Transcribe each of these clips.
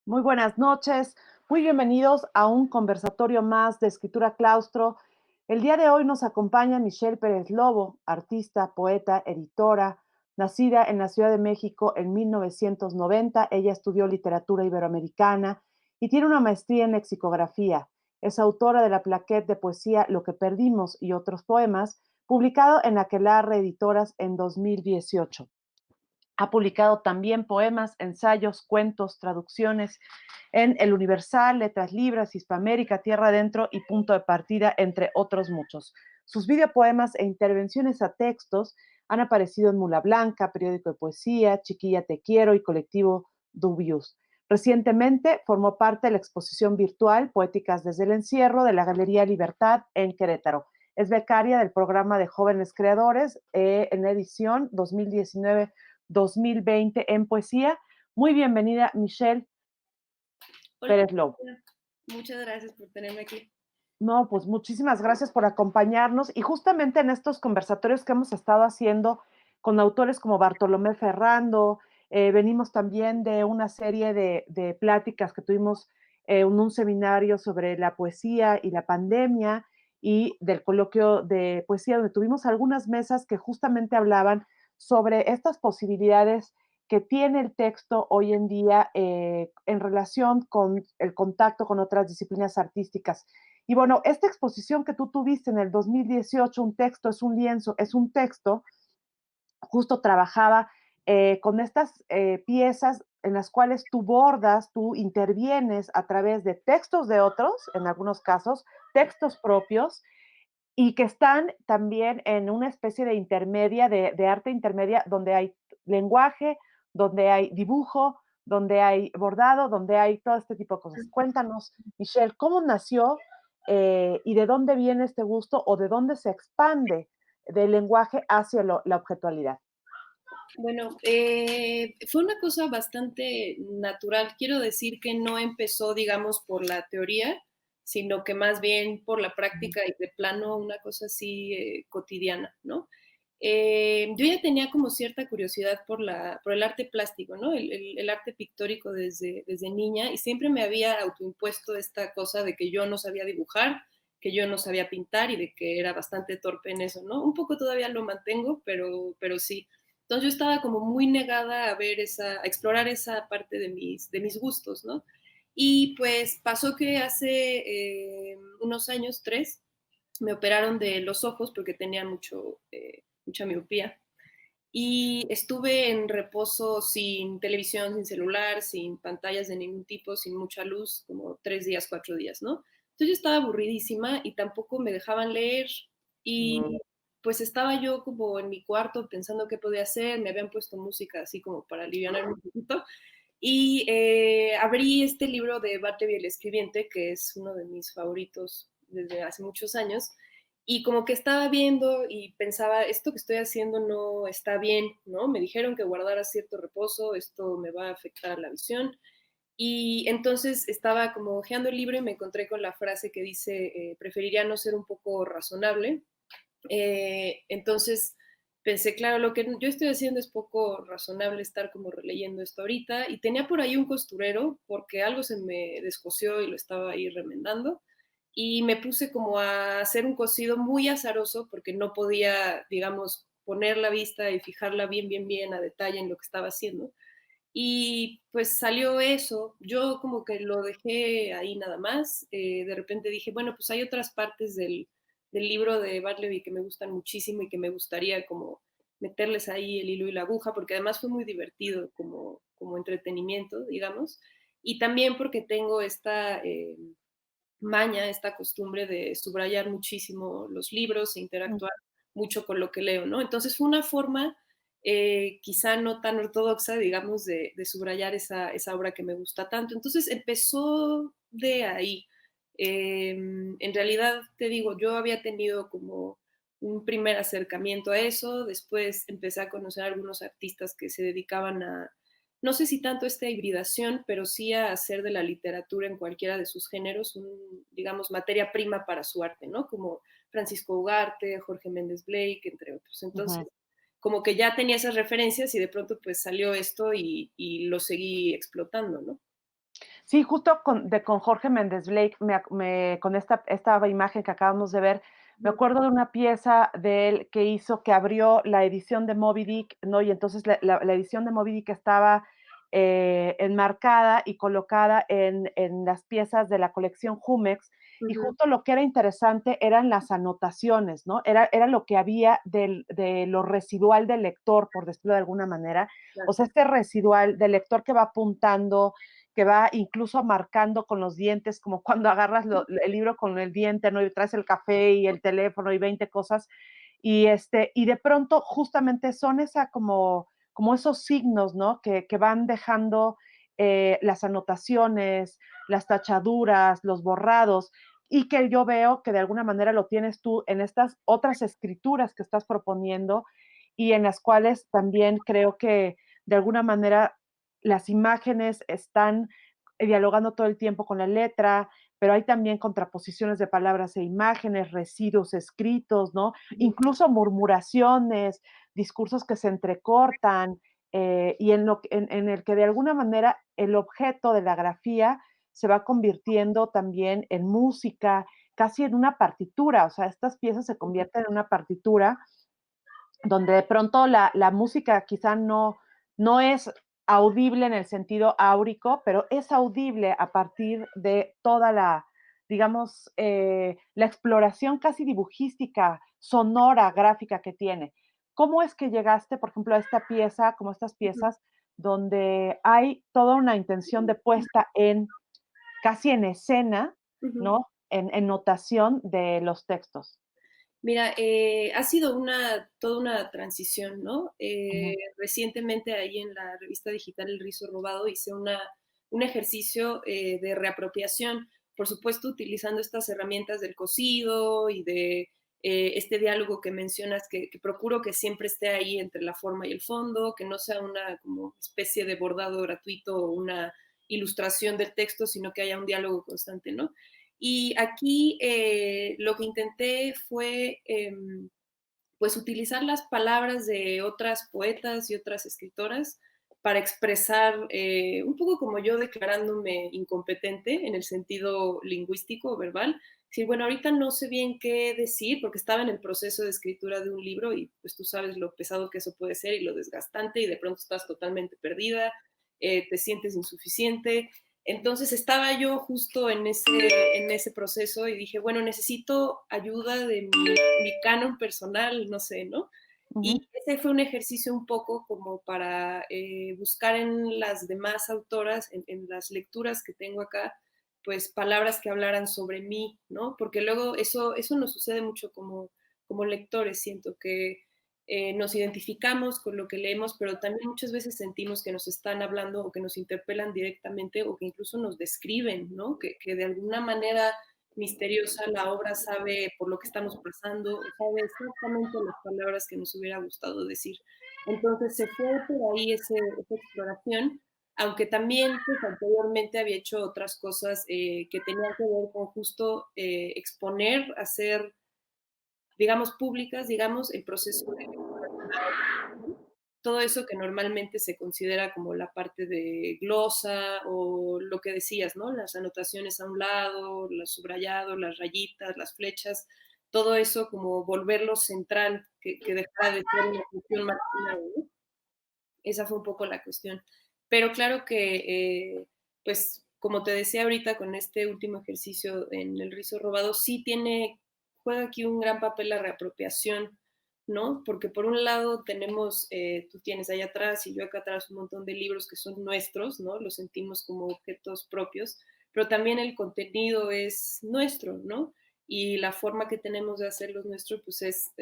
Muy buenas noches, muy bienvenidos a un conversatorio más de Escritura Claustro. El día de hoy nos acompaña Michelle Pérez Lobo, artista, poeta, editora, nacida en la Ciudad de México en 1990. Ella estudió literatura iberoamericana y tiene una maestría en lexicografía. Es autora de la plaquette de poesía Lo que perdimos y otros poemas, publicado en Aquelarre Editoras en 2018. Ha publicado también poemas, ensayos, cuentos, traducciones en El Universal, Letras Libres, Hispamérica, Tierra Adentro y Punto de Partida, entre otros muchos. Sus videopoemas e intervenciones a textos han aparecido en Mula Blanca, Periódico de Poesía, Chiquilla Te Quiero y Colectivo Dubius. Recientemente formó parte de la exposición virtual Poéticas desde el Encierro de la Galería Libertad en Querétaro. Es becaria del programa de Jóvenes Creadores en la edición 2019-2020 en poesía. Muy bienvenida, Michelle Hola, Pérez Lobo. muchas gracias por tenerme aquí. No, pues muchísimas gracias por acompañarnos y justamente en estos conversatorios que hemos estado haciendo con autores como Bartolomé Ferrando, venimos también de una serie de pláticas que tuvimos en un seminario sobre la poesía y la pandemia y del coloquio de poesía donde tuvimos algunas mesas que justamente hablaban sobre estas posibilidades que tiene el texto hoy en día en relación con el contacto con otras disciplinas artísticas. Y bueno, esta exposición que tú tuviste en el 2018, Un texto es un lienzo, es un texto, justo trabajaba con estas piezas en las cuales tú bordas, tú intervienes a través de textos de otros, en algunos casos, textos propios, y que están también en una especie de intermedia, de arte intermedia, donde hay lenguaje, donde hay dibujo, donde hay bordado, donde hay todo este tipo de cosas. Cuéntanos, Michelle, ¿cómo nació y de dónde viene este gusto o de dónde se expande del lenguaje hacia la objetualidad? Bueno, fue una cosa bastante natural. Quiero decir que no empezó, digamos, por la teoría, sino que más bien por la práctica y de plano una cosa así cotidiana, ¿no? Yo ya tenía como cierta curiosidad por el arte plástico, ¿no? El arte pictórico desde niña y siempre me había autoimpuesto esta cosa de que yo no sabía dibujar, que yo no sabía pintar y de que era bastante torpe en eso, ¿no? Un poco todavía lo mantengo, pero sí. Entonces yo estaba como muy negada a ver a explorar esa parte de mis gustos, ¿no? Y pues pasó que hace unos años, 3, me operaron de los ojos porque tenía mucha miopía. Y estuve en reposo sin televisión, sin celular, sin pantallas de ningún tipo, sin mucha luz, como 3 días, 4 días, ¿no? Entonces yo estaba aburridísima y tampoco me dejaban leer. Y pues estaba yo como en mi cuarto pensando qué podía hacer, me habían puesto música así como para aliviarme un poquito. Y abrí este libro de Bartleby el Escribiente, que es uno de mis favoritos desde hace muchos años, y como que estaba viendo y pensaba, esto que estoy haciendo no está bien, ¿no? Me dijeron que guardara cierto reposo, esto me va a afectar la visión. Y entonces estaba como hojeando el libro y me encontré con la frase que dice, preferiría no ser un poco razonable. Entonces pensé, claro, lo que yo estoy haciendo es poco razonable estar como releyendo esto ahorita. Y tenía por ahí un costurero porque algo se me descosió y lo estaba ahí remendando y me puse como a hacer un cosido muy azaroso porque no podía, digamos, poner la vista y fijarla bien a detalle en lo que estaba haciendo. Y pues salió eso, yo como que lo dejé ahí nada más, de repente dije, bueno, pues hay otras partes del libro de Bartleby que me gustan muchísimo y que me gustaría como meterles ahí el hilo y la aguja, porque además fue muy divertido como entretenimiento, digamos, y también porque tengo esta maña, esta costumbre de subrayar muchísimo los libros e interactuar mucho con lo que leo, ¿no? Entonces fue una forma quizá no tan ortodoxa, digamos, de subrayar esa obra que me gusta tanto. Entonces empezó de ahí. En realidad, te digo, yo había tenido como un primer acercamiento a eso, después empecé a conocer a algunos artistas que se dedicaban a, no sé si tanto esta hibridación, pero sí a hacer de la literatura en cualquiera de sus géneros, digamos, materia prima para su arte, ¿no? Como Francisco Ugarte, Jorge Méndez Blake, entre otros. Entonces, Ujú. como que ya tenía esas referencias y de pronto pues salió esto y lo seguí explotando, ¿no? Sí, justo con Jorge Méndez Blake, con esta imagen que acabamos de ver, me acuerdo de una pieza de él que hizo, que abrió la edición de Moby Dick, ¿no? Y entonces la edición de Moby Dick estaba enmarcada y colocada en las piezas de la colección Jumex, y Ujú, justo lo que era interesante eran las anotaciones, ¿no? Era lo que había de lo residual del lector, por decirlo de alguna manera. O claro. sea, este residual del lector que va apuntando, que va incluso marcando con los dientes, como cuando agarras el libro con el diente, ¿no? Y traes el café y el teléfono y 20 cosas. Y de pronto justamente son como esos signos, ¿no? Que van dejando las anotaciones, las tachaduras, los borrados, y que yo veo que de alguna manera lo tienes tú en estas otras escrituras que estás proponiendo y en las cuales también creo que de alguna manera las imágenes están dialogando todo el tiempo con la letra, pero hay también contraposiciones de palabras e imágenes, residuos escritos, ¿no? Ujú, Incluso murmuraciones, discursos que se entrecortan, y en el que de alguna manera el objeto de la grafía se va convirtiendo también en música, casi en una partitura, o sea, estas piezas se ujú. convierten en una partitura donde de pronto la música quizá no es audible en el sentido áurico, pero es audible a partir de toda digamos, la exploración casi dibujística, sonora, gráfica que tiene. ¿Cómo es que llegaste, por ejemplo, a esta pieza, como estas piezas, donde hay toda una intención de puesta casi en escena, Ujú. ¿no? En notación de los textos? Mira, ha sido toda una transición, ¿no? Ujú, Recientemente ahí en la revista digital El Rizo Robado hice un ejercicio de reapropiación, por supuesto utilizando estas herramientas del cosido y de este diálogo que mencionas, que procuro que siempre esté ahí entre la forma y el fondo, que no sea una como especie de bordado gratuito o una ilustración del texto, sino que haya un diálogo constante, ¿no? Y aquí lo que intenté fue pues utilizar las palabras de otras poetas y otras escritoras para expresar un poco como yo declarándome incompetente en el sentido lingüístico o verbal. Sí, bueno, ahorita no sé bien qué decir porque estaba en el proceso de escritura de un libro y pues tú sabes lo pesado que eso puede ser y lo desgastante y de pronto estás totalmente perdida, te sientes insuficiente. Entonces estaba yo justo en ese proceso y dije, bueno, necesito ayuda de mi canon personal, no sé, ¿no? Y ujú. ese fue un ejercicio un poco como para buscar en las demás autoras, en las lecturas que tengo acá, pues palabras que hablaran sobre mí, ¿no? Porque luego eso nos sucede mucho como lectores, siento que nos identificamos con lo que leemos, pero también muchas veces sentimos que nos están hablando o que nos interpelan directamente o que incluso nos describen, ¿no? Que de alguna manera misteriosa la obra sabe por lo que estamos pasando, sabe exactamente las palabras que nos hubiera gustado decir. Entonces se fue por ahí esa exploración, aunque también pues, anteriormente había hecho otras cosas que tenían que ver con justo exponer, hacer, digamos, públicas, digamos, el proceso de lectura de una obra, ¿no? Todo eso que normalmente se considera como la parte de glosa o lo que decías, ¿no? Las anotaciones a un lado, los subrayados, las rayitas, las flechas, todo eso como volverlo central, que dejara de ser una función marginal, ¿no? Esa fue un poco la cuestión. Pero claro que, pues, como te decía ahorita con este último ejercicio en el rizo robado, sí juega aquí un gran papel la reapropiación, ¿no? Porque por un lado tenemos, tú tienes allá atrás y yo acá atrás un montón de libros que son nuestros, ¿no? Los sentimos como objetos propios, pero también el contenido es nuestro, ¿no? Y la forma que tenemos de hacerlos nuestros, pues es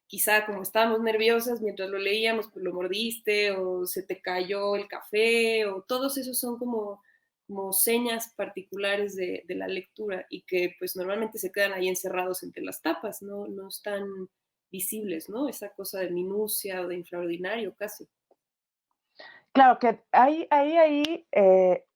quizá como estábamos nerviosas mientras lo leíamos, pues lo mordiste o se te cayó el café o todos esos son como como señas particulares de la lectura y que pues normalmente se quedan ahí encerrados entre las tapas, no están visibles, ¿no? Esa cosa de minucia o de infraordinario casi. Claro que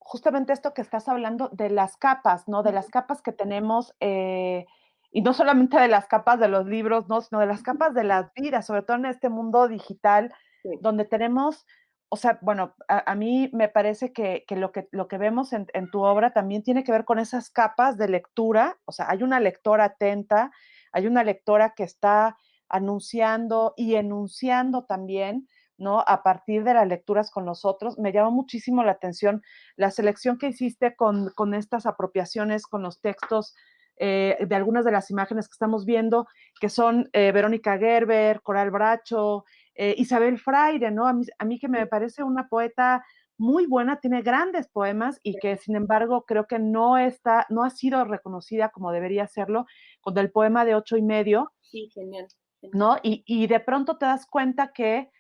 justamente esto que estás hablando de las capas, ¿no? De las capas que tenemos, y no solamente de las capas de los libros, ¿no? Sino de las capas de las vidas, sobre todo en este mundo digital, Sí. donde tenemos, o sea, bueno, a mí me parece que lo que vemos en tu obra también tiene que ver con esas capas de lectura, o sea, hay una lectora atenta, hay una lectora que está anunciando y enunciando también, ¿no? A partir de las lecturas con nosotros. Me llamó muchísimo la atención la selección que hiciste con estas apropiaciones, con los textos de algunas de las imágenes que estamos viendo, que son Verónica Gerber, Coral Bracho, Isabel Fraire, ¿no? A mí que me parece una poeta muy buena, tiene grandes poemas y que sin embargo creo que no ha sido reconocida como debería serlo, con el poema de 8 y medio, Sí, genial, genial. ¿no? Y de pronto te das cuenta que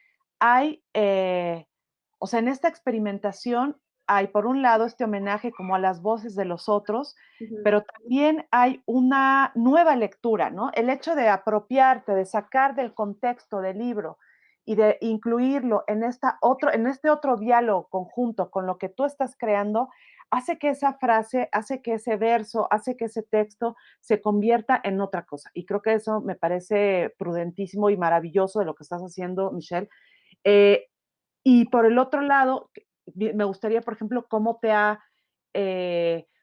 hay, o sea, en esta experimentación hay por un lado este homenaje como a las voces de los otros, Ujú. pero también hay una nueva lectura, ¿no? El hecho de apropiarte, de sacar del contexto del libro y de incluirlo en este otro diálogo conjunto con lo que tú estás creando, hace que esa frase, hace que ese verso, hace que ese texto se convierta en otra cosa. Y creo que eso me parece prudentísimo y maravilloso de lo que estás haciendo, Michelle. Eh, y por el otro lado, me gustaría, por ejemplo,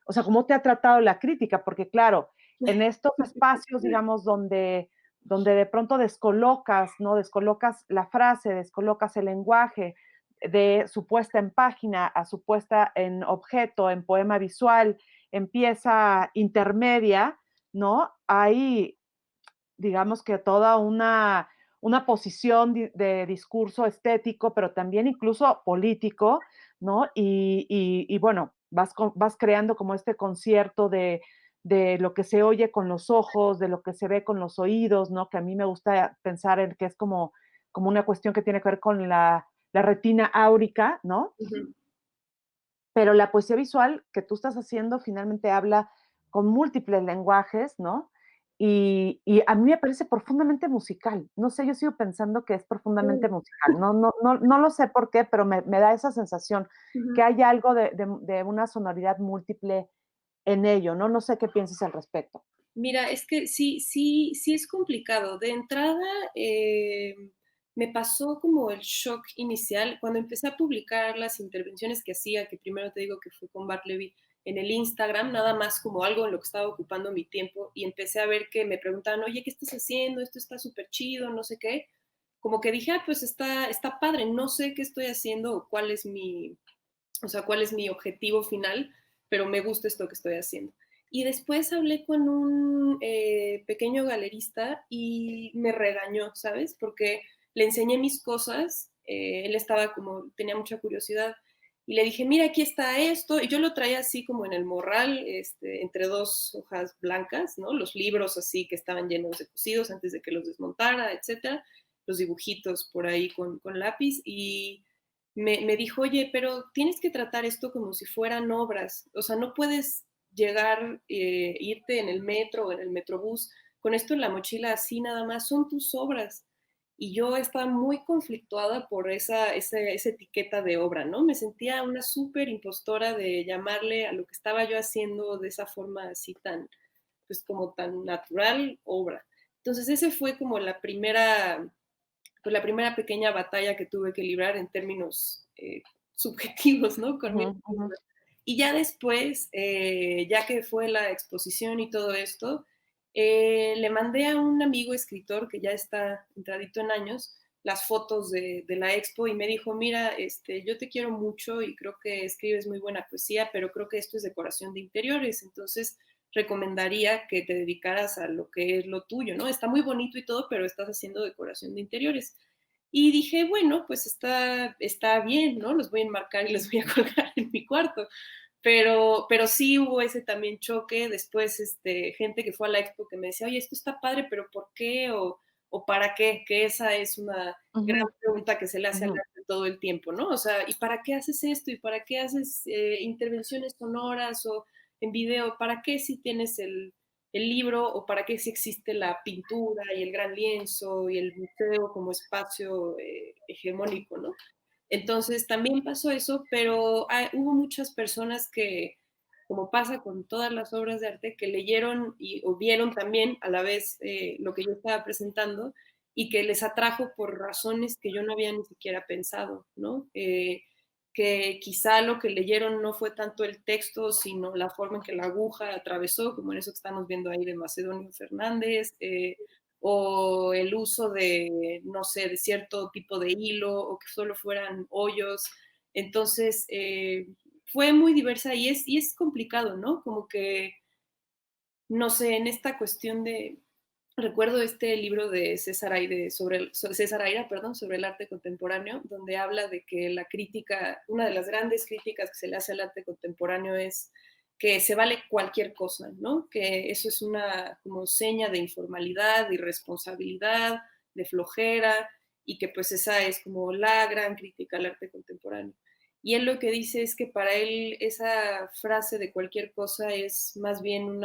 o sea, cómo te ha tratado la crítica, porque claro, en estos espacios, digamos, donde de pronto descolocas, ¿no? Descolocas la frase, descolocas el lenguaje de su puesta en página a su puesta en objeto, en poema visual, en pieza intermedia, ¿no? Hay, digamos que toda una posición de discurso estético, pero también incluso político, ¿no? Y bueno, vas creando como este concierto de lo que se oye con los ojos, de lo que se ve con los oídos, ¿no? Que a mí me gusta pensar en que es como una cuestión que tiene que ver con la retina áurica, ¿no? Ujú. Pero la poesía visual que tú estás haciendo finalmente habla con múltiples lenguajes, ¿no? Y a mí me parece profundamente musical. No sé, yo sigo pensando que es profundamente musical. No lo sé por qué, pero me da esa sensación que Ujú. hay algo de una sonoridad múltiple en ello, ¿no? No sé qué piensas al respecto. Mira, es que sí es complicado. De entrada, me pasó como el shock inicial cuando empecé a publicar las intervenciones que hacía, que primero te digo que fue con Bartleby en el Instagram, nada más como algo en lo que estaba ocupando mi tiempo, y empecé a ver que me preguntaban: "Oye, ¿qué estás haciendo? Esto está súper chido, no sé qué". Como que dije: "Ah, pues está padre, no sé qué estoy haciendo o cuál es mi objetivo final, pero me gusta esto que estoy haciendo". Y después hablé con un pequeño galerista y me regañó, ¿sabes? Porque le enseñé mis cosas, él estaba como, tenía mucha curiosidad, y le dije: "Mira, aquí está esto", y yo lo traía así como en el morral, entre dos hojas blancas, ¿no? Los libros así que estaban llenos de cosidos antes de que los desmontara, etcétera, los dibujitos por ahí con lápiz, y me dijo: "Oye, pero tienes que tratar esto como si fueran obras, o sea, no puedes llegar, irte en el metro o en el metrobús con esto en la mochila así nada más, son tus obras". Y yo estaba muy conflictuada por esa etiqueta de obra, ¿no? Me sentía una súper impostora de llamarle a lo que estaba yo haciendo de esa forma así tan, pues como tan natural, obra. Entonces ese fue como la primera pequeña batalla que tuve que librar en términos subjetivos, ¿no? Ujú, Conmigo ujú. misma. Y ya después, ya que fue la exposición y todo esto, le mandé a un amigo escritor que ya está entradito en años las fotos de la expo y me dijo: "Mira, yo te quiero mucho y creo que escribes muy buena poesía, pero creo que esto es decoración de interiores, entonces recomendaría que te dedicaras a lo que es lo tuyo, ¿no? Está muy bonito y todo, pero estás haciendo decoración de interiores". Y dije: "Bueno, pues está bien, ¿no? Los voy a enmarcar y los voy a colgar en mi cuarto". Pero sí hubo ese también choque. Después, gente que fue a la expo que me decía: "Oye, esto está padre, pero ¿por qué?". ¿O para qué? Que esa es una gran Ujú, pregunta que se le hace al ujú. arte todo el tiempo, ¿no? O sea, ¿y para qué haces esto? ¿Y para qué haces intervenciones sonoras o en video? ¿Para qué si tienes el libro o para qué si existe la pintura y el gran lienzo y el museo como espacio hegemónico, ¿no? Entonces también pasó eso, pero hubo muchas personas que, como pasa con todas las obras de arte, que leyeron o vieron también a la vez lo que yo estaba presentando y que les atrajo por razones que yo no había ni siquiera pensado, ¿no? Que quizá lo que leyeron no fue tanto el texto, sino la forma en que la aguja atravesó, como en eso que estamos viendo ahí de Macedonio Fernández, o el uso de, no sé, de cierto tipo de hilo, o que solo fueran hoyos. Entonces, fue muy diversa y es complicado, ¿no? Como que, no sé, en esta cuestión de, recuerdo este libro de César Aire César Aira, perdón, sobre el arte contemporáneo, donde habla de que la crítica, una de las grandes críticas que se le hace al arte contemporáneo es que se vale cualquier cosa, ¿no? Que eso es una como seña de informalidad, de irresponsabilidad, de flojera, y que pues esa es como la gran crítica al arte contemporáneo. Y él lo que dice es que para él esa frase de cualquier cosa es más bien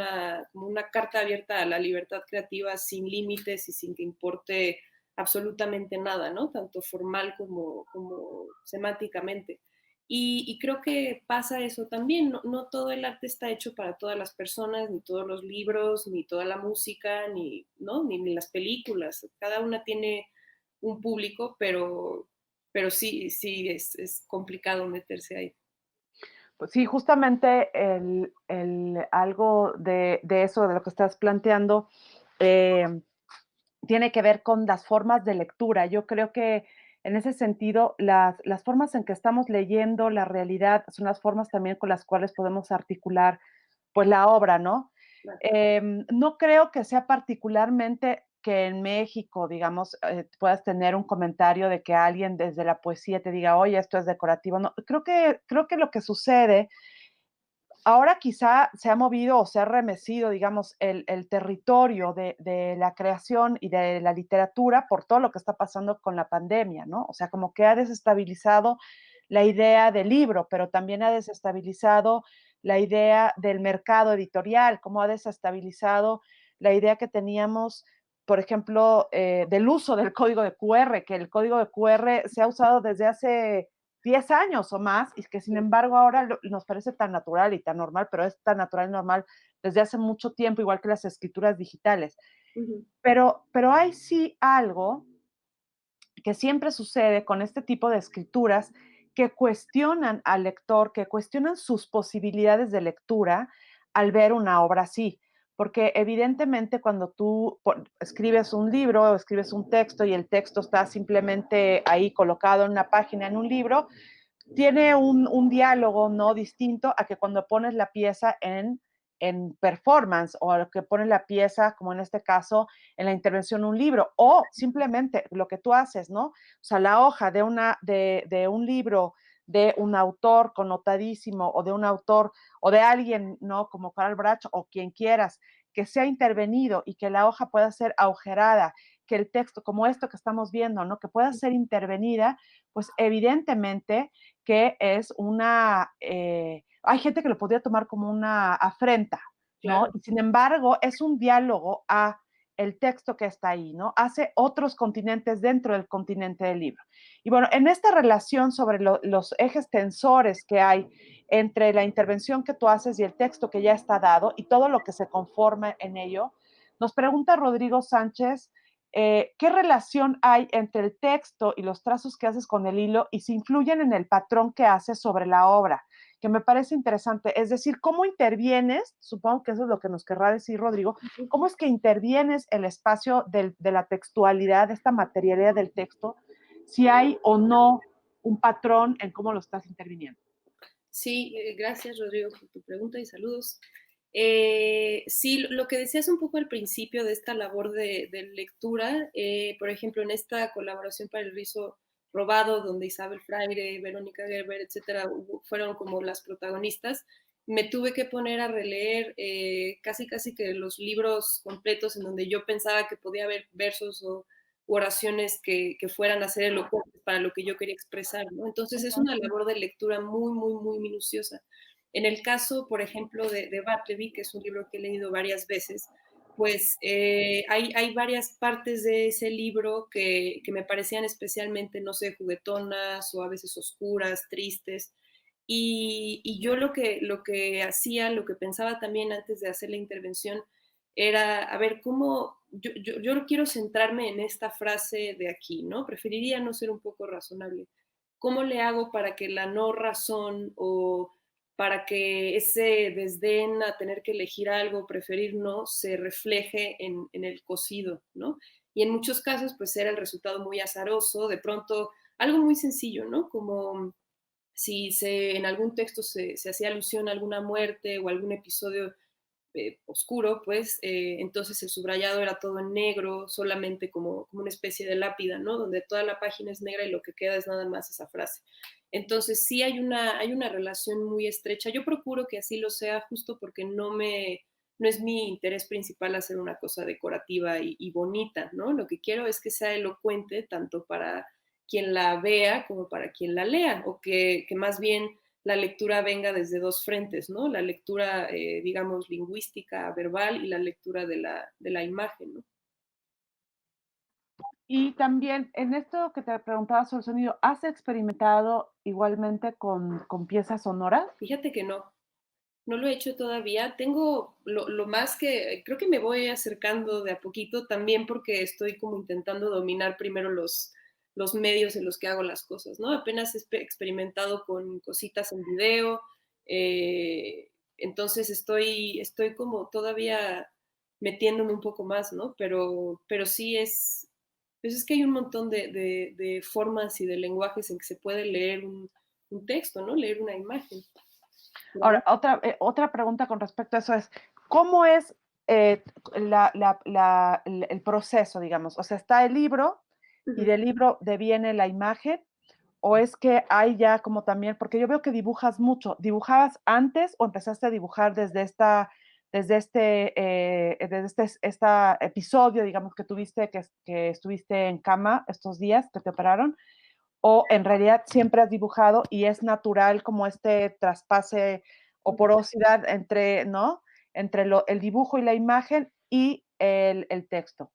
como una carta abierta a la libertad creativa sin límites y sin que importe absolutamente nada, ¿no? Tanto formal como semánticamente. Y creo que pasa eso también, no, no todo el arte está hecho para todas las personas, ni todos los libros, ni toda la música, ni, ¿no? Ni las películas. Cada una tiene un público, pero sí, sí, es complicado meterse ahí. Pues sí, justamente algo de eso, de lo que estás planteando, eh, tiene que ver con las formas de lectura. Yo creo que en ese sentido, las formas en que estamos leyendo la realidad son las formas también con las cuales podemos articular pues la obra, ¿no? Claro. No creo que sea particularmente que en México, digamos, puedas tener un comentario de que alguien desde la poesía te diga, oye, esto es decorativo. No, creo que lo que sucede ahora quizá se ha movido o se ha remecido, digamos, el territorio de la creación y de la literatura por todo lo que está pasando con la pandemia, ¿no? O sea, como que ha desestabilizado la idea del libro, pero también ha desestabilizado la idea del mercado editorial, como ha desestabilizado la idea que teníamos, por ejemplo, del uso del código de QR, que el código de QR se ha usado desde hace 10 años o más, y que sin embargo ahora nos parece tan natural y tan normal, pero es tan natural y normal desde hace mucho tiempo, igual que las escrituras digitales. Ujú. Pero hay sí algo que siempre sucede con este tipo de escrituras que cuestionan al lector, que cuestionan sus posibilidades de lectura al ver una obra así. Porque evidentemente cuando tú escribes un libro o escribes un texto y el texto está simplemente ahí colocado en una página en un libro, tiene un diálogo no distinto a que cuando pones la pieza en performance o a lo que pones la pieza, como en este caso, en la intervención de un libro, o simplemente lo que tú haces, ¿no? O sea, la hoja de un libro de un autor connotadísimo o de un autor o de alguien, ¿no? Como Carl Brach o quien quieras, que sea intervenido y que la hoja pueda ser agujerada, que el texto, como esto que estamos viendo, ¿no? Que pueda ser intervenida, pues evidentemente que es hay gente que lo podría tomar como una afrenta, ¿no? Claro. Y sin embargo, es un diálogo a el texto que está ahí, ¿no? Hace otros continentes dentro del continente del libro. Y bueno, en esta relación sobre los ejes tensores que hay entre la intervención que tú haces y el texto que ya está dado y todo lo que se conforma en ello, nos pregunta Rodrigo Sánchez, ¿qué relación hay entre el texto y los trazos que haces con el hilo y si influyen en el patrón que haces sobre la obra? Que me parece interesante. Es decir, ¿cómo intervienes? Supongo que eso es lo que nos querrá decir Rodrigo. ¿Cómo es que intervienes el espacio de la textualidad, de esta materialidad del texto, si hay o no un patrón en cómo lo estás interviniendo? Sí, gracias Rodrigo por tu pregunta y saludos. Sí, lo que decías un poco al principio de esta labor de lectura, por ejemplo, en esta colaboración para el rizo robado, donde Isabel Fraire, Verónica Gerber, etcétera, fueron como las protagonistas, me tuve que poner a releer casi casi que los libros completos en donde yo pensaba que podía haber versos o oraciones que fueran a ser elocuentes para lo que yo quería expresar, ¿no? Entonces es una labor de lectura muy, muy, muy minuciosa. En el caso, por ejemplo, de Bartleby, que es un libro que he leído varias veces, pues hay varias partes de ese libro que me parecían especialmente, no sé, juguetonas o a veces oscuras, tristes. Y yo lo que hacía, lo que pensaba también antes de hacer la intervención, era, a ver, ¿cómo? Yo no quiero centrarme en esta frase de aquí, ¿no? Preferiría no ser un poco razonable. ¿Cómo le hago para que la no razón o para que ese desdén a tener que elegir algo, preferir no, se refleje en el cocido, ¿no? Y en muchos casos, pues era el resultado muy azaroso, de pronto algo muy sencillo, ¿no? Como si en algún texto se hacía alusión a alguna muerte o algún episodio oscuro, pues entonces el subrayado era todo en negro, solamente como una especie de lápida, ¿no? Donde toda la página es negra y lo que queda es nada más esa frase. Entonces sí hay una relación muy estrecha. Yo procuro que así lo sea justo porque no es mi interés principal hacer una cosa decorativa y bonita, ¿no? Lo que quiero es que sea elocuente tanto para quien la vea como para quien la lea, o que más bien la lectura venga desde dos frentes, ¿no? La lectura, digamos, lingüística, verbal y la lectura de la imagen, ¿no? Y también en esto que te preguntaba sobre el sonido, ¿has experimentado igualmente con piezas sonoras? Fíjate que no, no lo he hecho todavía. Tengo lo más que, creo que me voy acercando de a poquito también porque estoy como intentando dominar primero los medios en los que hago las cosas, ¿no? Apenas he experimentado con cositas en video, entonces estoy como todavía metiéndome un poco más, ¿no? Pero sí pues es que hay un montón de formas y de lenguajes en que se puede leer un texto, ¿no? Leer una imagen. Ahora, otra pregunta con respecto a eso es, ¿cómo es eh, el proceso, digamos? O sea, está el libro y Ujú. del libro deviene la imagen, o es que hay ya como también, porque yo veo que dibujas mucho, ¿dibujabas antes o empezaste a dibujar desde este episodio, digamos, que tuviste, que estuviste en cama estos días que te operaron? ¿O en realidad siempre has dibujado y es natural como este traspase o porosidad entre, ¿no? Entre el dibujo y la imagen y el texto?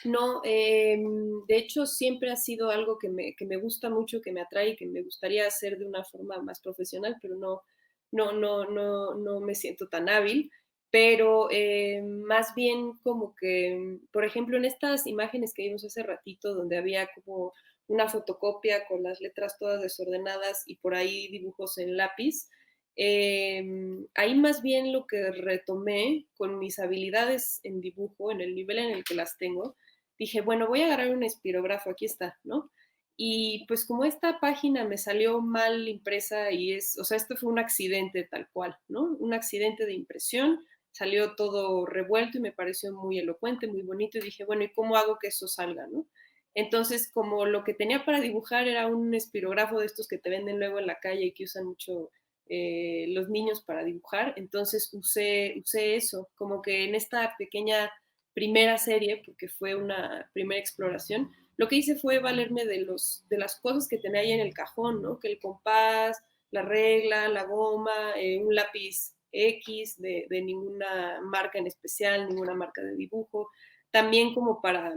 No, de hecho siempre ha sido algo que me gusta mucho, que me atrae y que me gustaría hacer de una forma más profesional, pero no me siento tan hábil. Pero más bien como que, por ejemplo, en estas imágenes que vimos hace ratito, donde había como una fotocopia con las letras todas desordenadas y por ahí dibujos en lápiz, ahí más bien lo que retomé con mis habilidades en dibujo, en el nivel en el que las tengo, dije, bueno, voy a agarrar un espirógrafo, aquí está, ¿no? Y pues como esta página me salió mal impresa y o sea, esto fue un accidente tal cual, ¿no? Un accidente de impresión, salió todo revuelto y me pareció muy elocuente, muy bonito y dije, bueno, ¿y cómo hago que eso salga, no? Entonces, como lo que tenía para dibujar era un espirógrafo de estos que te venden luego en la calle y que usan mucho los niños para dibujar, entonces usé eso, como que en esta pequeña primera serie, porque fue una primera exploración, lo que hice fue valerme de las cosas que tenía ahí en el cajón, ¿no? Que el compás, la regla, la goma, un lápiz X de ninguna marca en especial, ninguna marca de dibujo, también como para,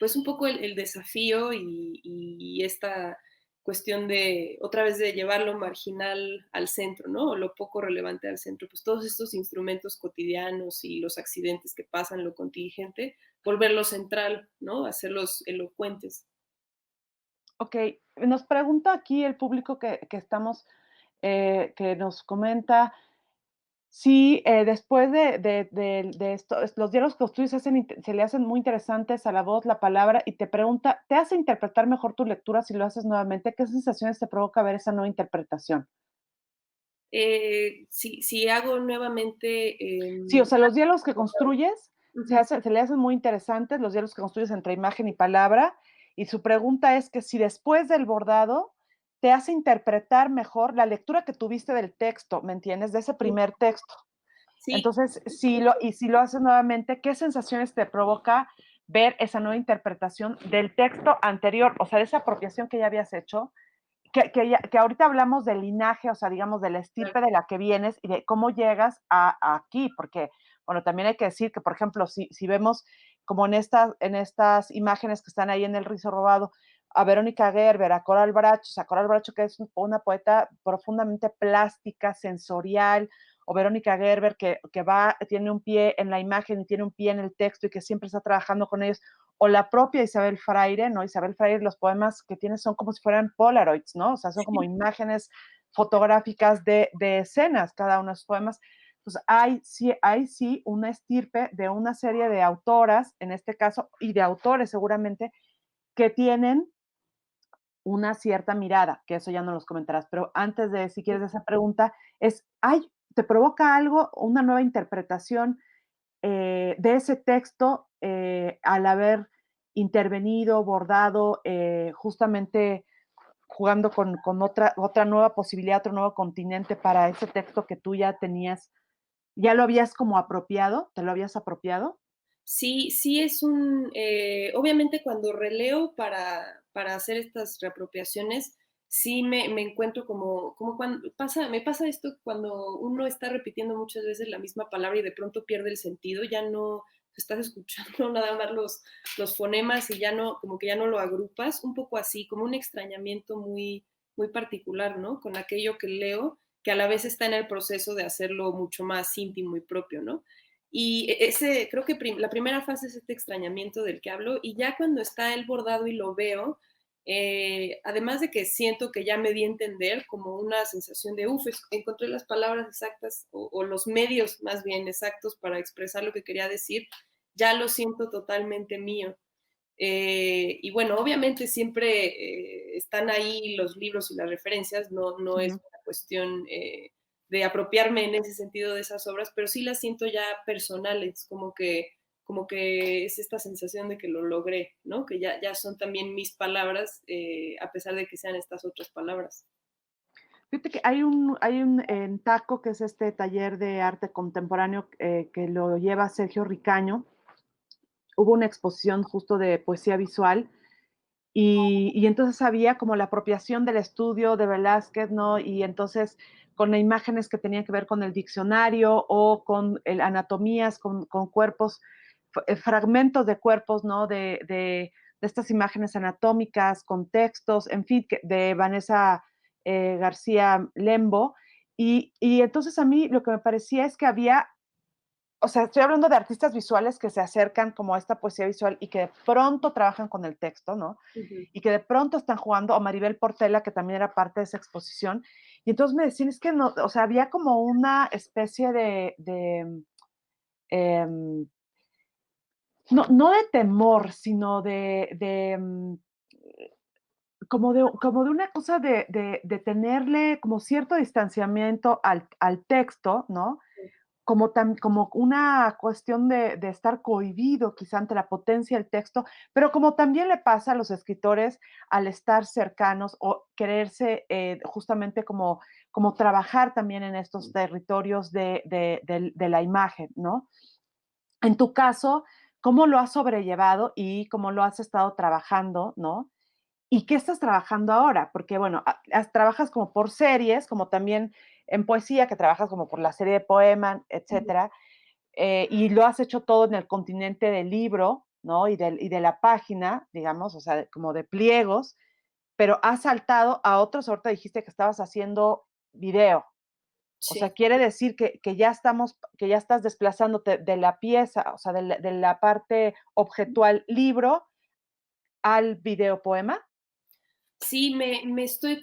pues un poco el desafío y esta cuestión de, otra vez, de llevar lo marginal al centro, ¿no? O lo poco relevante al centro. Pues todos estos instrumentos cotidianos y los accidentes que pasan, lo contingente, volverlo central, ¿no? Hacerlos elocuentes. Ok, nos pregunta aquí el público que estamos, que nos comenta si después de esto, los diálogos que construyes se le hacen muy interesantes a la voz, la palabra, y te pregunta, ¿te hace interpretar mejor tu lectura si lo haces nuevamente? ¿Qué sensaciones te provoca ver esa nueva interpretación? Si hago nuevamente... Sí, o sea, los diálogos que construyes uh-huh. se le hacen muy interesantes, los diálogos que construyes entre imagen y palabra, y su pregunta es que si después del bordado te hace interpretar mejor la lectura que tuviste del texto, ¿me entiendes? De ese primer texto. Sí, Entonces, si lo haces nuevamente, ¿qué sensaciones te provoca ver esa nueva interpretación del texto anterior, o sea, de esa apropiación que ya habías hecho, que ahorita hablamos del linaje, o sea, digamos, de la estirpe de la que vienes y de cómo llegas a aquí, porque, bueno, también hay que decir que, por ejemplo, si vemos como en estas imágenes que están ahí en el rizo robado, a Verónica Gerber, a Coral Bracho, o sea, Coral Bracho que es una poeta profundamente plástica, sensorial, o Verónica Gerber que tiene un pie en la imagen y tiene un pie en el texto y que siempre está trabajando con ellos, o la propia Isabel Freire, ¿no? Isabel Freire, los poemas que tiene son como si fueran Polaroids, ¿no? O sea, son como imágenes fotográficas de escenas, cada uno de sus poemas. Entonces, hay sí una estirpe de una serie de autoras, en este caso, y de autores seguramente, que tienen una cierta mirada, que eso ya no los comentarás, pero antes de, si quieres, esa pregunta, ¿te provoca algo, una nueva interpretación de ese texto al haber intervenido, bordado, justamente jugando con otra nueva posibilidad, otro nuevo continente para ese texto que tú ya tenías, ya lo habías como apropiado, te lo habías apropiado? Sí, sí es obviamente cuando releo para hacer estas reapropiaciones, sí me encuentro como cuando me pasa esto cuando uno está repitiendo muchas veces la misma palabra y de pronto pierde el sentido, ya no estás escuchando nada más los fonemas y ya no, como que ya no lo agrupas, un poco así, como un extrañamiento muy particular, ¿no? Con aquello que leo, que a la vez está en el proceso de hacerlo mucho más íntimo y propio, ¿no? Y ese, creo que la primera fase es este extrañamiento del que hablo, y ya cuando está el bordado y lo veo, además de que siento que ya me di a entender, como una sensación de, encontré las palabras exactas o los medios más bien exactos para expresar lo que quería decir, ya lo siento totalmente mío. Y bueno, obviamente siempre están ahí los libros y las referencias, no es Ujú. una cuestión de apropiarme en ese sentido de esas obras, pero sí las siento ya personales, como que es esta sensación de que lo logré, ¿no? Que ya son también mis palabras, a pesar de que sean estas otras palabras. Fíjate que hay un en Taco, que es este taller de arte contemporáneo que lo lleva Sergio Ricaño. Hubo una exposición justo de poesía visual y entonces había como la apropiación del estudio de Velázquez, ¿no? Y entonces con imágenes que tenían que ver con el diccionario o con anatomías, con cuerpos, fragmentos de cuerpos, ¿no? De estas imágenes anatómicas, con textos, en fin, de Vanessa García Lembo. Y entonces a mí lo que me parecía es que había, o sea, estoy hablando de artistas visuales que se acercan como a esta poesía visual y que de pronto trabajan con el texto, ¿no? Ujú. Y que de pronto están jugando, o Maribel Portela, que también era parte de esa exposición, y entonces me decían, es que no, o sea, había como una especie eh, no de temor, sino como de una cosa de tenerle como cierto distanciamiento al texto, ¿no? Como una cuestión de estar cohibido quizá ante la potencia del texto, pero como también le pasa a los escritores al estar cercanos o quererse justamente como trabajar también en estos territorios de la imagen, ¿no? En tu caso, ¿cómo lo has sobrellevado y cómo lo has estado trabajando, ¿no? ¿Y qué estás trabajando ahora? Porque, bueno, trabajas como por series, como también en poesía, que trabajas como por la serie de poemas, etcétera, y lo has hecho todo en el continente del libro, ¿no? Y de la página, digamos, o sea, como de pliegos, pero has saltado a otros, ahorita dijiste que estabas haciendo video. O sea, Sí. quiere decir que ya estás desplazándote de la pieza, o sea, de la parte objetual libro al video poema. Sí, me estoy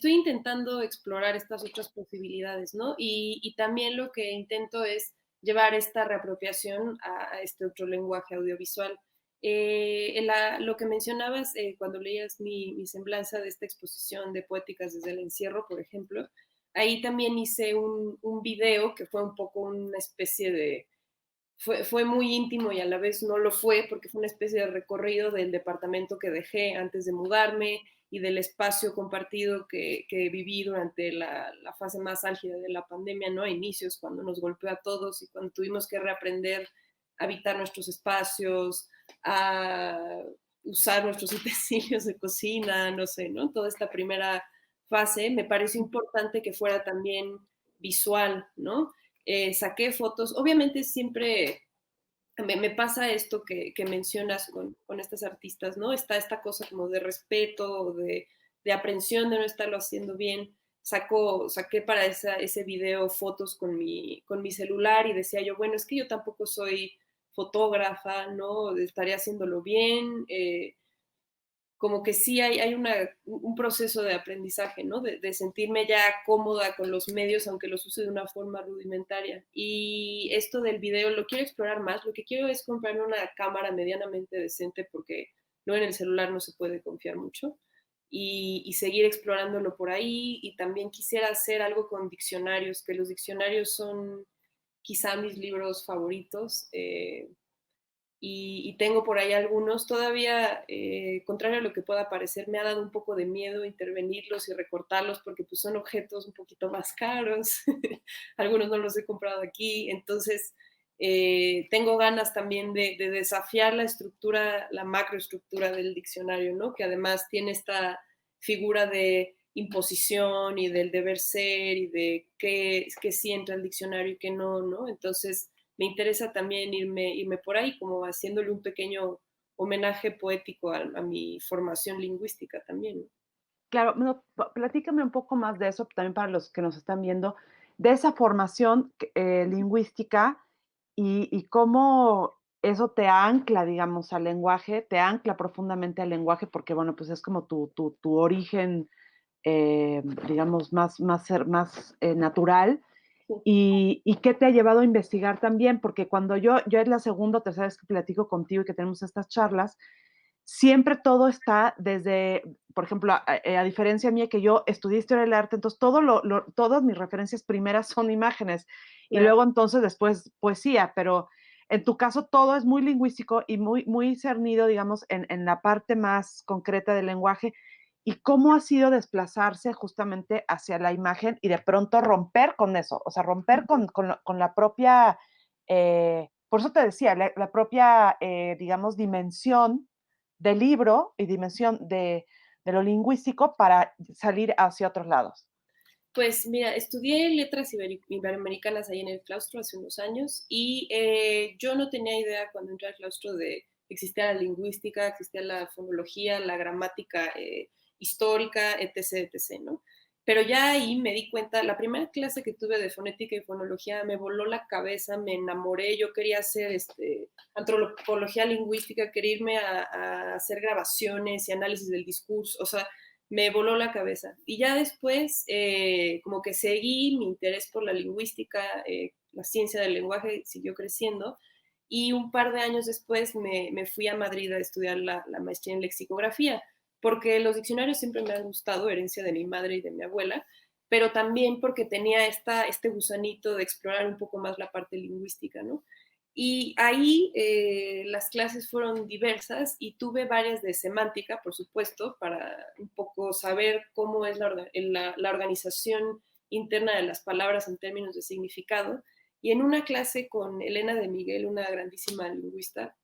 intentando explorar estas otras posibilidades, ¿no? Y también lo que intento es llevar esta reapropiación a este otro lenguaje audiovisual. Lo que mencionabas cuando leías mi semblanza de esta exposición de poéticas desde el encierro, por ejemplo, ahí también hice un video que fue un poco una especie de, fue muy íntimo y a la vez no lo fue porque fue una especie de recorrido del departamento que dejé antes de mudarme y del espacio compartido que viví durante la fase más álgida de la pandemia, ¿no? A inicios, cuando nos golpeó a todos y cuando tuvimos que reaprender a habitar nuestros espacios, a usar nuestros utensilios de cocina, no sé, ¿no? Toda esta primera fase, me pareció importante que fuera también visual, ¿no? Saqué fotos, obviamente siempre me pasa esto que mencionas con estas artistas, ¿no? Está esta cosa como de respeto, de aprensión de no estarlo haciendo bien. Saqué para ese video fotos con mi celular y decía yo, bueno, es que yo tampoco soy fotógrafa, ¿no? Estaré haciéndolo bien. Como que sí hay un proceso de aprendizaje, ¿no? De sentirme ya cómoda con los medios, aunque los use de una forma rudimentaria. Y esto del video lo quiero explorar más. Lo que quiero es comprarme una cámara medianamente decente porque no en el celular no se puede confiar mucho. Y seguir explorándolo por ahí. Y también quisiera hacer algo con diccionarios, que los diccionarios son quizá mis libros favoritos. Y tengo por ahí algunos. Todavía, contrario a lo que pueda parecer, me ha dado un poco de miedo intervenirlos y recortarlos porque pues, son objetos un poquito más caros. Algunos no los he comprado aquí. Entonces, tengo ganas también de desafiar la estructura, la macroestructura del diccionario, ¿no? Que además tiene esta figura de imposición y del deber ser y de qué sí entra al diccionario y qué no, ¿no? Entonces, me interesa también irme por ahí, como haciéndole un pequeño homenaje poético a mi formación lingüística también, ¿no? Claro, no, platícame un poco más de eso, también para los que nos están viendo, de esa formación lingüística y cómo eso te ancla, digamos, al lenguaje, te ancla profundamente al lenguaje, porque, bueno, pues es como tu origen, digamos, más natural. Sí. Y qué te ha llevado a investigar también, porque cuando yo es la segunda o tercera vez que platico contigo y que tenemos estas charlas, siempre todo está desde, por ejemplo, a diferencia mía que yo estudié historia del arte, entonces todas mis referencias primeras son imágenes y Claro. luego entonces después poesía, pero en tu caso todo es muy lingüístico y muy cernido, digamos, en la parte más concreta del lenguaje. ¿Y cómo ha sido desplazarse justamente hacia la imagen y de pronto romper con eso? O sea, romper con la propia, por eso te decía, la propia, digamos, dimensión del libro y dimensión de lo lingüístico para salir hacia otros lados. Pues mira, estudié letras iberoamericanas ahí en el claustro hace unos años y yo no tenía idea cuando entré al claustro de que existía la lingüística, existía la fonología, la gramática histórica, etc., etc., ¿no? Pero ya ahí me di cuenta, la primera clase que tuve de fonética y fonología me voló la cabeza, me enamoré, yo quería hacer antropología lingüística, quería irme a hacer grabaciones y análisis del discurso, o sea, me voló la cabeza. Y ya después, como que seguí mi interés por la lingüística, la ciencia del lenguaje siguió creciendo. Y un par de años después me fui a Madrid a estudiar la maestría en lexicografía, porque los diccionarios siempre me han gustado, herencia de mi madre y de mi abuela, pero también porque tenía este gusanito de explorar un poco más la parte lingüística, ¿no? Y ahí las clases fueron diversas y tuve varias de semántica, por supuesto, para un poco saber cómo es la organización interna de las palabras en términos de significado. Y en una clase con Elena de Miguel, una grandísima lingüista,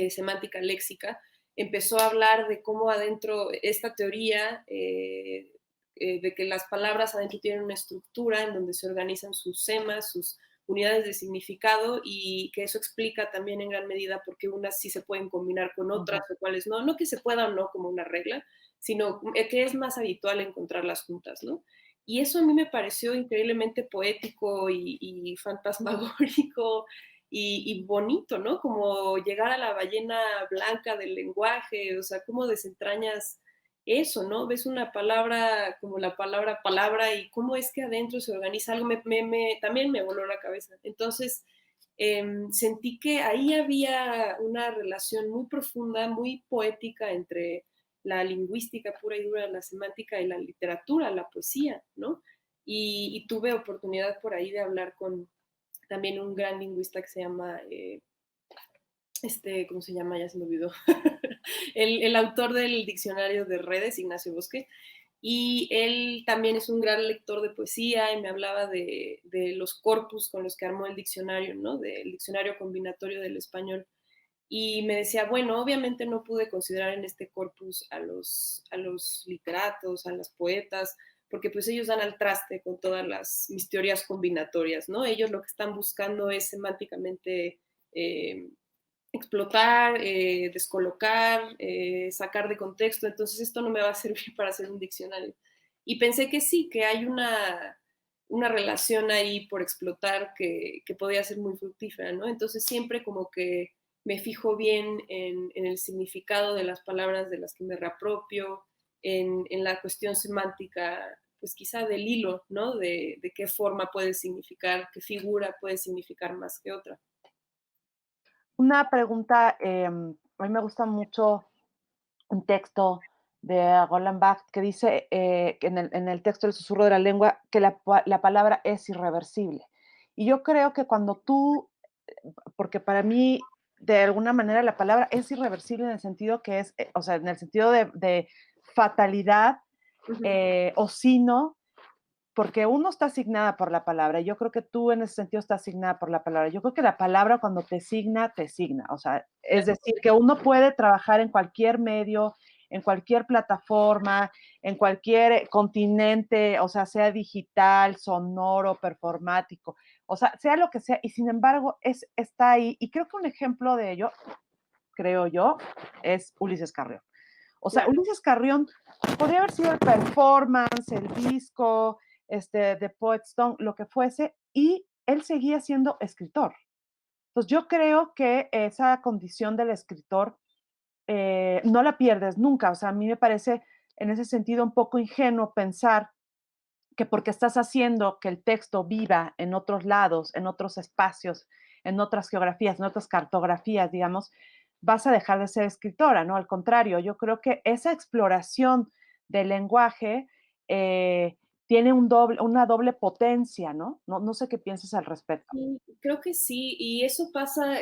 semántica léxica, empezó a hablar de cómo adentro esta teoría de que las palabras adentro tienen una estructura en donde se organizan sus semas, sus unidades de significado y que eso explica también en gran medida por qué unas sí se pueden combinar con otras o cuáles no, no que se pueda o no como una regla, sino que es más habitual encontrarlas juntas, ¿no? Y eso a mí me pareció increíblemente poético y fantasmagórico y bonito, ¿no? Como llegar a la ballena blanca del lenguaje, o sea, cómo desentrañas eso, ¿no? Ves una palabra como la palabra y cómo es que adentro se organiza algo, también me voló la cabeza. Entonces, sentí que ahí había una relación muy profunda, muy poética entre la lingüística pura y dura, la semántica y la literatura, la poesía, ¿no? Y tuve oportunidad por ahí de hablar con también un gran lingüista que se llama, ¿cómo se llama? Ya se me olvidó. El autor del diccionario de redes, Ignacio Bosque, y él también es un gran lector de poesía y me hablaba de los corpus con los que armó el diccionario, ¿no? Del diccionario combinatorio del español. Y me decía, bueno, obviamente no pude considerar en este corpus a los literatos, a las poetas, porque pues ellos dan al traste con todas mis teorías combinatorias, ¿no? Ellos lo que están buscando es semánticamente eh, explotar, descolocar, sacar de contexto, entonces esto no me va a servir para hacer un diccionario. Y pensé que sí, que hay una relación ahí por explotar que podía ser muy fructífera, ¿no? Entonces siempre como que me fijo bien en el significado de las palabras de las que me reapropio, en la cuestión semántica, pues quizá del hilo, ¿no? De qué forma puede significar, qué figura puede significar más que otra. Una pregunta, a mí me gusta mucho un texto de Roland Barthes que dice que en el texto El susurro de la lengua que la palabra es irreversible. Y yo creo que cuando tú, porque para mí, de alguna manera, la palabra es irreversible en el sentido que es, o sea, en el sentido de fatalidad Uh -huh. o sino, porque uno está asignada por la palabra. Yo creo que tú en ese sentido estás asignada por la palabra. Yo creo que la palabra cuando te signa, te signa. O sea, es decir, que uno puede trabajar en cualquier medio, en cualquier plataforma, en cualquier continente, o sea, sea digital, sonoro, performático, o sea lo que sea, y sin embargo está ahí. Y creo que un ejemplo de ello, creo yo, es Ulises Carrión. O sea, Claro. Ulises Carrión podría haber sido el performance, el disco, de Poet Stone, lo que fuese, y él seguía siendo escritor. Entonces yo creo que esa condición del escritor no la pierdes nunca. O sea, a mí me parece en ese sentido un poco ingenuo pensar que porque estás haciendo que el texto viva en otros lados, en otros espacios, en otras geografías, en otras cartografías, digamos, vas a dejar de ser escritora, ¿no? Al contrario, yo creo que esa exploración del lenguaje tiene una doble potencia, ¿no? ¿no? sé qué piensas al respecto. Sí, creo que sí, y eso pasa,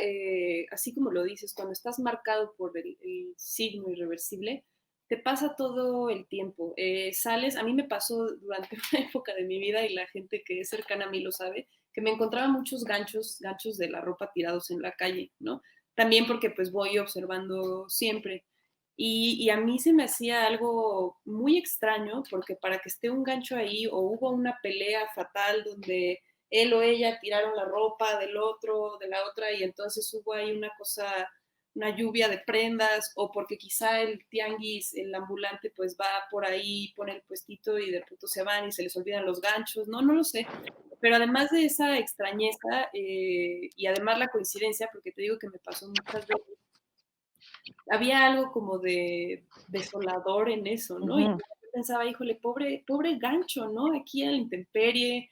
así como lo dices, cuando estás marcado por el signo irreversible, te pasa todo el tiempo. Sales, a mí me pasó durante una época de mi vida y la gente que es cercana a mí lo sabe, que me encontraba muchos ganchos de la ropa tirados en la calle, ¿no? También porque pues voy observando siempre. Y a mí se me hacía algo muy extraño porque para que esté un gancho ahí o hubo una pelea fatal donde él o ella tiraron la ropa del otro, de la otra, y entonces hubo ahí una cosa, una lluvia de prendas, o porque quizá el tianguis, el ambulante, pues va por ahí, pone el puestito y de pronto se van y se les olvidan los ganchos, no lo sé. Pero además de esa extrañeza y además la coincidencia, porque te digo que me pasó muchas veces, había algo como de desolador en eso, ¿no? Y Ujú. yo pensaba, híjole, pobre gancho, ¿no? Aquí en la intemperie,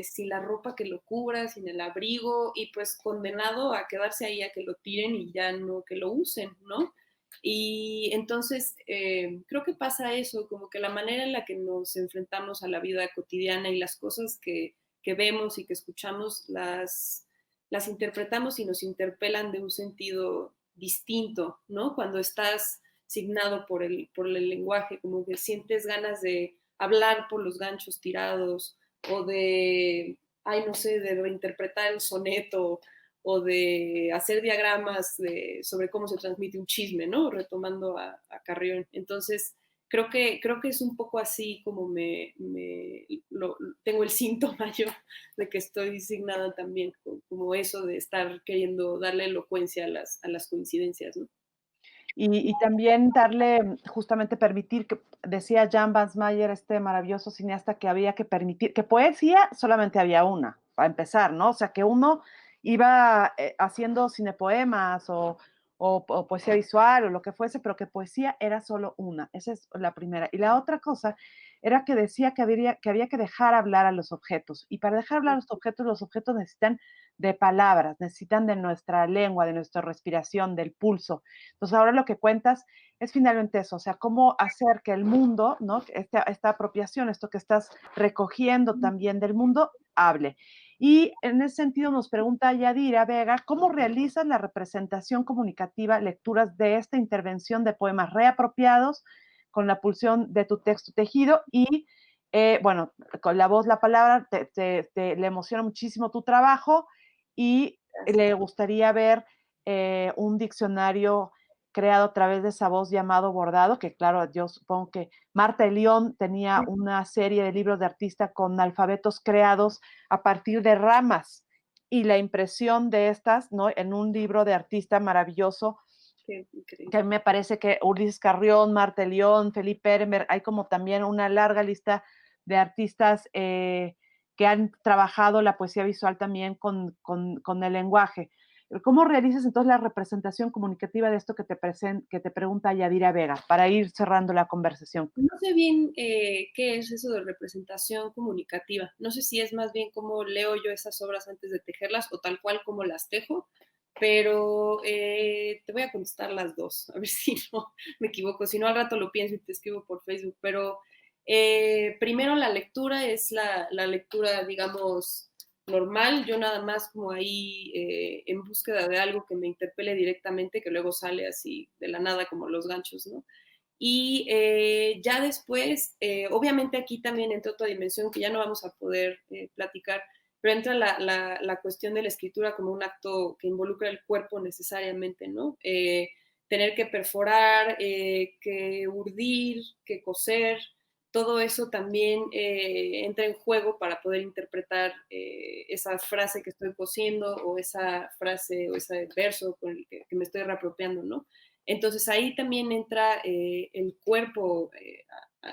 sin la ropa que lo cubra, sin el abrigo, y pues condenado a quedarse ahí a que lo tiren y ya no que lo usen, ¿no? Y entonces creo que pasa eso, como que la manera en la que nos enfrentamos a la vida cotidiana y las cosas que vemos y que escuchamos las interpretamos y nos interpelan de un sentido distinto, ¿no? Cuando estás signado por el lenguaje, como que sientes ganas de hablar por los ganchos tirados o de, ay, no sé, de reinterpretar el soneto o de hacer diagramas sobre cómo se transmite un chisme, ¿no? Retomando a Carrión. Entonces, creo que es un poco así como tengo el síntoma yo de que estoy signada también, como eso de estar queriendo darle elocuencia a las coincidencias, ¿no? Y también darle, justamente permitir, que decía Jan Vance Mayer, este maravilloso cineasta, que había que permitir, que poesía solamente había una, para empezar, ¿no? O sea, que uno iba haciendo cinepoemas o poesía visual o lo que fuese, pero que poesía era solo una. Esa es la primera. Y la otra cosa era que decía que había que dejar hablar a los objetos. Y para dejar hablar a los objetos necesitan de palabras, necesitan de nuestra lengua, de nuestra respiración, del pulso. Entonces ahora lo que cuentas es finalmente eso, o sea, cómo hacer que el mundo, ¿no? Esta apropiación, esto que estás recogiendo también del mundo, hable. Y en ese sentido nos pregunta Yadira Vega, ¿cómo realizas la representación comunicativa, lecturas de esta intervención de poemas reapropiados con la pulsión de tu texto tejido? Y bueno, con la voz, la palabra, le emociona muchísimo tu trabajo y le gustaría ver un diccionario creado a través de esa voz llamado Bordado, que claro, yo supongo que Marta Elión tenía una serie de libros de artista con alfabetos creados a partir de ramas y la impresión de estas, ¿no? En un libro de artista maravilloso, Qué que a increíble. mí me parece que Ulises Carrión, Marta Elión, Felipe Eremer, hay como también una larga lista de artistas que han trabajado la poesía visual también con el lenguaje. ¿Cómo realizas entonces la representación comunicativa de esto que te pregunta Yadira Vega, para ir cerrando la conversación? No sé bien qué es eso de representación comunicativa. No sé si es más bien cómo leo yo esas obras antes de tejerlas o tal cual como las tejo, pero te voy a contestar las dos, a ver si no me equivoco. Si no, al rato lo pienso y te escribo por Facebook. Pero primero la lectura es la lectura, digamos, normal. Yo nada más como ahí en búsqueda de algo que me interpele directamente, que luego sale así de la nada como los ganchos, ¿no? Y ya después, obviamente aquí también entra otra dimensión que ya no vamos a poder platicar, pero entra la cuestión de la escritura como un acto que involucra el cuerpo necesariamente, ¿no? Tener que perforar, que urdir, que coser, todo eso también entra en juego para poder interpretar esa frase que estoy cosiendo o esa frase o ese verso con el que me estoy reapropiando, ¿no? Entonces ahí también entra el cuerpo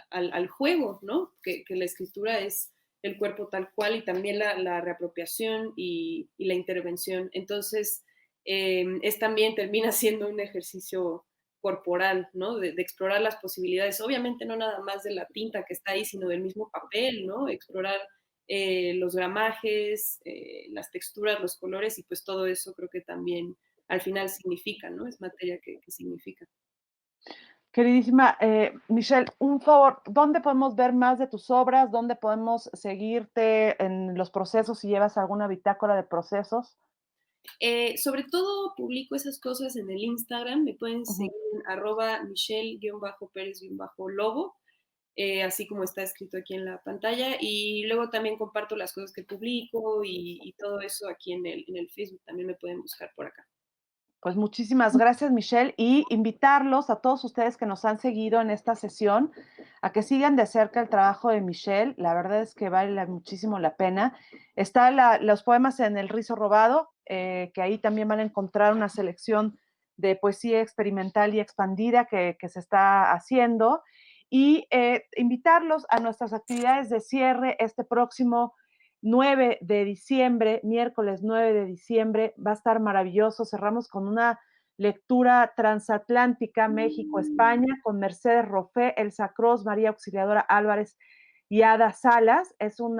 al juego, ¿no? Que la escritura es el cuerpo tal cual y también la reapropiación y la intervención. Entonces es también termina siendo un ejercicio corporal, ¿no? De explorar las posibilidades, obviamente no nada más de la tinta que está ahí, sino del mismo papel, ¿no? Explorar los gramajes, las texturas, los colores y pues todo eso creo que también al final significa, ¿no? Es materia que significa. Queridísima Michelle, un favor, ¿dónde podemos ver más de tus obras? ¿Dónde podemos seguirte en los procesos si llevas alguna bitácora de procesos? Sobre todo publico esas cosas en el Instagram, me pueden Ujú. seguir en arroba michelle-pérez-lobo, así como está escrito aquí en la pantalla, y luego también comparto las cosas que publico y todo eso aquí en el Facebook, también me pueden buscar por acá. Pues muchísimas gracias, Michelle, y invitarlos a todos ustedes que nos han seguido en esta sesión a que sigan de cerca el trabajo de Michelle. La verdad es que vale muchísimo la pena. Está los poemas en El Rizo Robado, que ahí también van a encontrar una selección de poesía experimental y expandida que se está haciendo. Y invitarlos a nuestras actividades de cierre este próximo 9 de diciembre, miércoles 9 de diciembre, va a estar maravilloso. Cerramos con una lectura transatlántica México-España con Mercedes Roffé, Elsa Cross, María Auxiliadora Álvarez y Ada Salas. Es un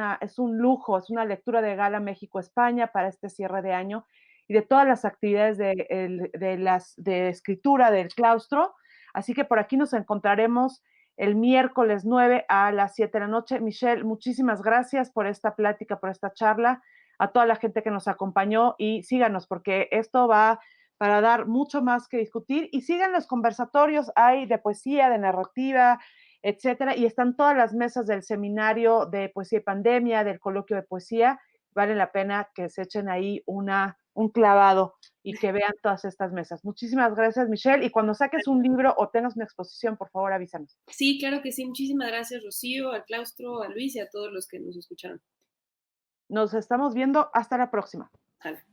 lujo, es una lectura de gala México-España para este cierre de año y de todas las actividades de escritura del claustro. Así que por aquí nos encontraremos el miércoles 9 a las 7 de la noche. Michelle, muchísimas gracias por esta plática, por esta charla, a toda la gente que nos acompañó y síganos porque esto va para dar mucho más que discutir y sigan los conversatorios, hay de poesía, de narrativa, etcétera, y están todas las mesas del seminario de poesía y pandemia, del coloquio de poesía, vale la pena que se echen ahí un clavado y que vean todas estas mesas. Muchísimas gracias, Michelle. Y cuando saques un libro o tengas una exposición, por favor, avísanos. Sí, claro que sí. Muchísimas gracias, Rocío, al claustro, a Luis y a todos los que nos escucharon. Nos estamos viendo. Hasta la próxima. Sale.